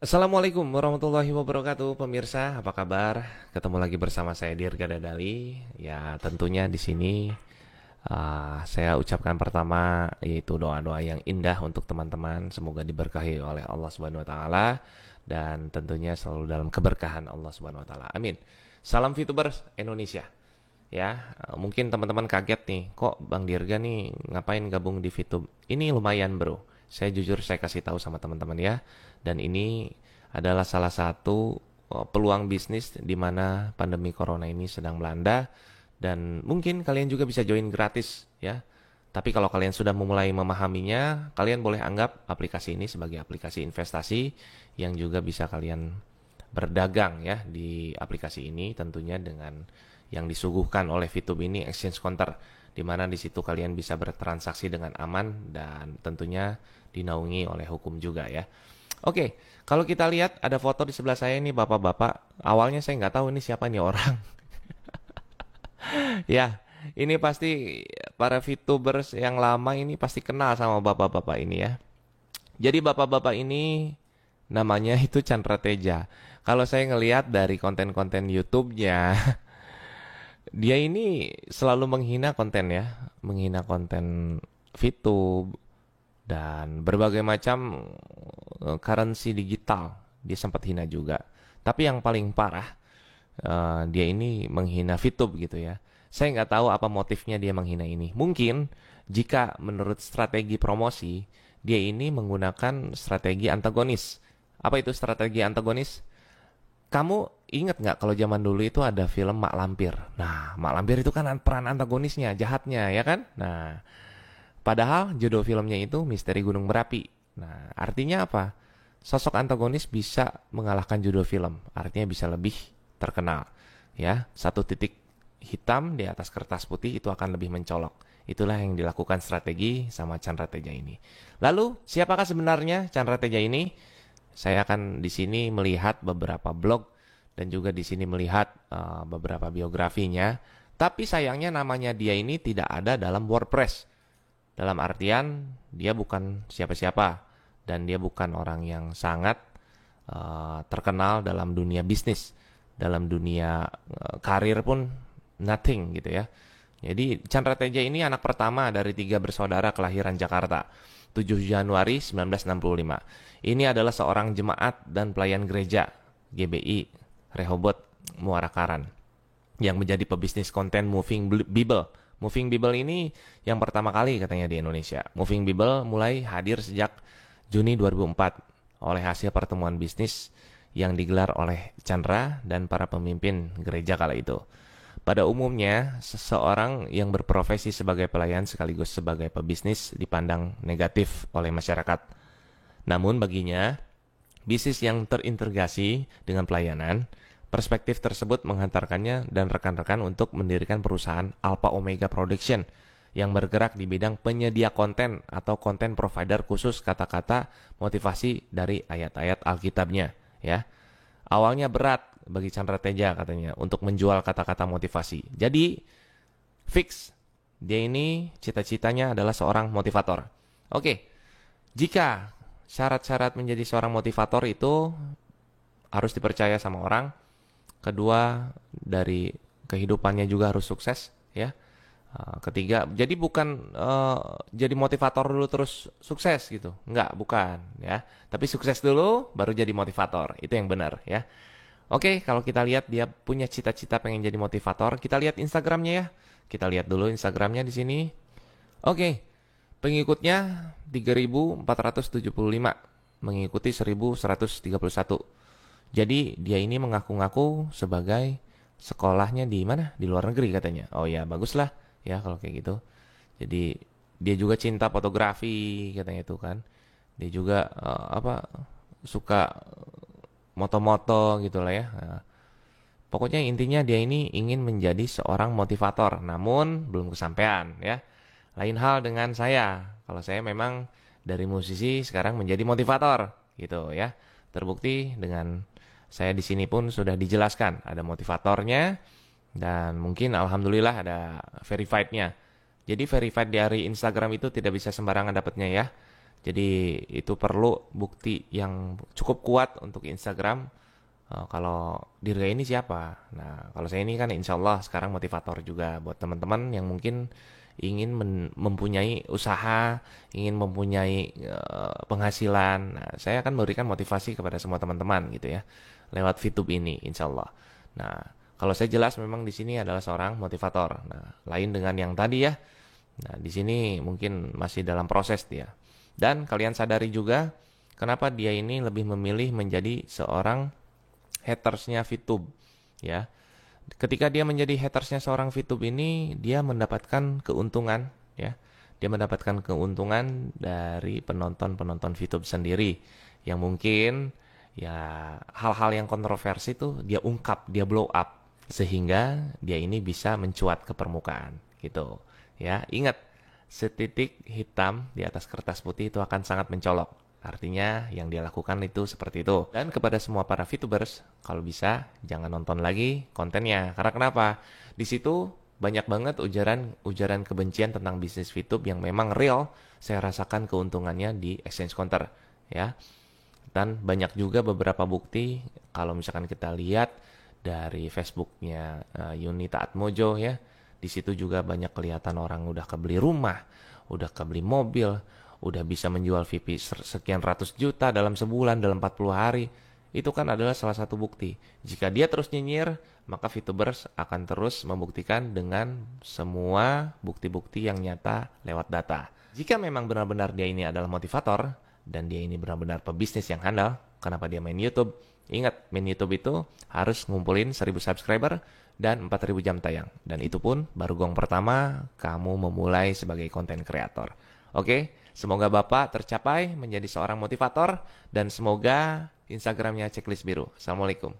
Assalamualaikum warahmatullahi wabarakatuh, pemirsa. Apa kabar? Ketemu lagi bersama saya Dirga Dadali. Ya, tentunya di sini saya ucapkan pertama yaitu doa-doa yang indah untuk teman-teman. Semoga diberkahi oleh Allah Subhanahu wa taala dan tentunya selalu dalam keberkahan Allah Subhanahu wa taala. Amin. Salam VTubers Indonesia. Ya, mungkin teman-teman kaget nih, kok Bang Dirga nih ngapain gabung di VTube? Ini lumayan, Bro. Saya kasih tahu sama teman-teman ya. Dan ini adalah salah satu peluang bisnis di mana pandemi corona ini sedang melanda dan mungkin kalian juga bisa join gratis ya. Tapi kalau kalian sudah memulai memahaminya, kalian boleh anggap aplikasi ini sebagai aplikasi investasi yang juga bisa kalian berdagang ya di aplikasi ini tentunya dengan yang disuguhkan oleh VTube ini exchange counter di mana di situ kalian bisa bertransaksi dengan aman dan tentunya dinaungi oleh hukum juga ya. Oke, kalau kita lihat ada foto di sebelah saya ini bapak-bapak. Awalnya saya nggak tahu ini siapa nih orang. Ya, ini pasti para VTubers yang lama ini pasti kenal sama bapak-bapak ini ya. Jadi bapak-bapak ini namanya itu Chandra Teja. Kalau saya ngelihat dari konten-konten YouTube-nya, dia ini selalu menghina konten ya, menghina konten VTube dan berbagai macam currency digital. Dia sempat hina juga. Tapi yang paling parah, dia ini menghina VTube gitu ya. Saya nggak tahu apa motifnya dia menghina ini. Mungkin jika menurut strategi promosi, dia ini menggunakan strategi antagonis. Apa itu strategi antagonis? Kamu ingat nggak kalau zaman dulu itu ada film Mak Lampir? Nah, Mak Lampir itu kan peran antagonisnya, jahatnya, ya kan? Nah, padahal judul filmnya itu Misteri Gunung Merapi. Nah, artinya apa? Sosok antagonis bisa mengalahkan judul film, artinya bisa lebih terkenal. Ya, satu titik hitam di atas kertas putih itu akan lebih mencolok. Itulah yang dilakukan strategi sama Chandra Teja ini. Lalu, siapakah sebenarnya Chandra Teja ini? Saya akan di sini melihat beberapa blog dan juga di sini melihat beberapa biografinya. Tapi sayangnya namanya dia ini tidak ada dalam WordPress. Dalam artian dia bukan siapa-siapa dan dia bukan orang yang sangat terkenal dalam dunia bisnis, dalam dunia karir pun nothing gitu ya. Jadi Chandra Teja ini anak pertama dari 3 bersaudara kelahiran Jakarta, 7 Januari 1965. Ini adalah seorang jemaat dan pelayan gereja GBI Rehoboth Muara Karang yang menjadi pebisnis konten Moving Bible. Moving Bible ini yang pertama kali katanya di Indonesia. Moving Bible mulai hadir sejak Juni 2004 oleh hasil pertemuan bisnis yang digelar oleh Chandra dan para pemimpin gereja kala itu. Pada umumnya, seseorang yang berprofesi sebagai pelayan sekaligus sebagai pebisnis dipandang negatif oleh masyarakat. Namun baginya, bisnis yang terintegrasi dengan pelayanan, perspektif tersebut menghantarkannya dan rekan-rekan untuk mendirikan perusahaan Alpha Omega Production yang bergerak di bidang penyedia konten atau konten provider khusus kata-kata motivasi dari ayat-ayat Alkitabnya. Ya, awalnya berat bagi Chandra Teja katanya untuk menjual kata-kata motivasi. Jadi fix dia ini cita-citanya adalah seorang motivator. Oke, jika syarat-syarat menjadi seorang motivator itu harus dipercaya sama orang. Kedua, dari kehidupannya juga harus sukses ya. Ketiga, jadi bukan jadi motivator dulu terus sukses gitu. Enggak, bukan ya. Tapi sukses dulu baru jadi motivator. Itu yang benar ya. Oke, kalau kita lihat dia punya cita-cita pengen jadi motivator, kita lihat Instagramnya ya. Kita lihat dulu Instagramnya di sini. Oke, pengikutnya 3.475, mengikuti 1.131. Jadi dia ini mengaku-ngaku sebagai sekolahnya di mana? Di luar negeri katanya. Oh ya, baguslah ya kalau kayak gitu. Jadi dia juga cinta fotografi katanya itu kan. Dia juga suka moto-moto gitu lah ya. Nah, pokoknya intinya dia ini ingin menjadi seorang motivator, namun belum kesampaian ya. Lain hal dengan saya. Kalau saya memang dari musisi sekarang menjadi motivator gitu ya. Terbukti dengan saya di sini pun sudah dijelaskan ada motivatornya dan mungkin alhamdulillah ada verified-nya. Jadi verified dari Instagram itu tidak bisa sembarangan dapatnya ya. Jadi itu perlu bukti yang cukup kuat untuk Instagram. Kalau Dirga ini siapa? Nah, kalau saya ini kan insya Allah sekarang motivator juga buat teman-teman yang mungkin ingin mempunyai usaha, ingin mempunyai penghasilan. Nah, saya akan memberikan motivasi kepada semua teman-teman gitu ya, lewat VTube ini insya Allah. Nah, kalau saya jelas memang di sini adalah seorang motivator. Nah, lain dengan yang tadi ya. Nah, di sini mungkin masih dalam proses dia. Dan kalian sadari juga kenapa dia ini lebih memilih menjadi seorang hatersnya VTube ya. Ketika dia menjadi hatersnya seorang VTube ini, dia mendapatkan keuntungan ya. Dia mendapatkan keuntungan dari penonton-penonton VTube sendiri yang mungkin ya hal-hal yang kontroversi tuh dia ungkap, dia blow up sehingga dia ini bisa mencuat ke permukaan gitu. Ya, ingat setitik hitam di atas kertas putih itu akan sangat mencolok. Artinya yang dia lakukan itu seperti itu. Dan kepada semua para VTubers, kalau bisa jangan nonton lagi kontennya. Karena kenapa? Di situ banyak banget ujaran kebencian tentang bisnis VTube yang memang real. Saya rasakan keuntungannya di exchange counter, ya. Dan banyak juga beberapa bukti kalau misalkan kita lihat dari Facebooknya Yunita Atmojo ya. Di situ juga banyak kelihatan orang udah kebeli rumah, udah kebeli mobil, udah bisa menjual VIP sekian ratus juta dalam sebulan, dalam 40 hari. Itu kan adalah salah satu bukti. Jika dia terus nyinyir, maka VTubers akan terus membuktikan dengan semua bukti-bukti yang nyata lewat data. Jika memang benar-benar dia ini adalah motivator, dan dia ini benar-benar pebisnis yang handal, kenapa dia main YouTube? Ingat, main YouTube itu harus ngumpulin 1000 subscriber dan 4000 jam tayang. Dan itu pun baru gong pertama kamu memulai sebagai konten kreator. Oke, semoga Bapak tercapai menjadi seorang motivator dan semoga Instagramnya Checklist Biru. Assalamualaikum.